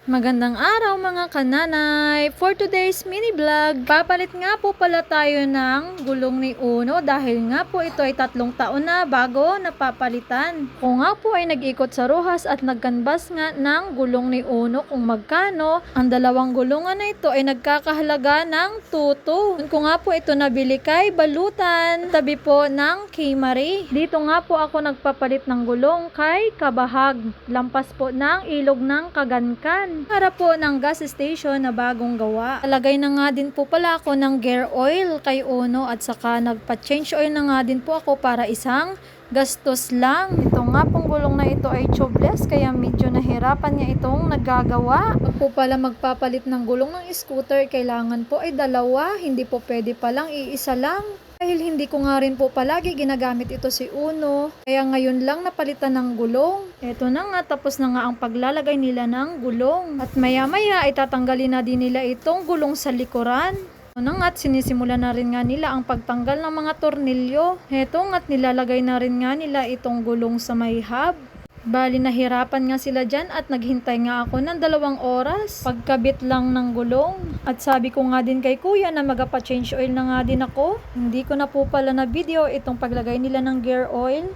Magandang araw mga kananay! For today's mini vlog, papalit nga po pala tayo ng gulong ni Uno dahil nga po ito ay 3 taon na bago napapalitan. Kung nga po ay nag-ikot sa Rojas at nagkanbas nga ng gulong ni Uno kung magkano, ang dalawang gulungan na ito ay nagkakahalaga ng 2,200. Kung nga po ito nabili kay Balutan, tabi po ng K-Marie. Dito nga po ako nagpapalit ng gulong kay Kabahag, lampas po ng ilog ng Kagankan. Para po ng gas station na bagong gawa. Talagay na nga din po pala ako ng gear oil kay Uno at saka nagpa-change oil na nga din po ako para isang gastos lang. Ito nga pong gulong na ito ay tubeless kaya medyo nahirapan niya itong naggagawa. Pag po pala magpapalit ng gulong ng scooter, kailangan po ay dalawa, hindi po pwede palang iisa lang. Dahil hindi ko nga rin po palagi ginagamit ito si Uno, kaya ngayon lang napalitan ng gulong. Eto na nga, tapos na nga ang paglalagay nila ng gulong. At maya maya ay tatanggalin na din nila itong gulong sa likuran. Eto na nga, sinisimula na rin nga nila ang pagtanggal ng mga tornilyo. Eto nga, nilalagay na rin nga nila itong gulong sa may hub. Bali nahirapan nga sila dyan at naghintay nga ako ng 2 oras pagkabit lang ng gulong. At sabi ko nga din kay kuya na magpa-change oil na nga din ako. Hindi ko na po pala na video itong paglagay nila ng gear oil.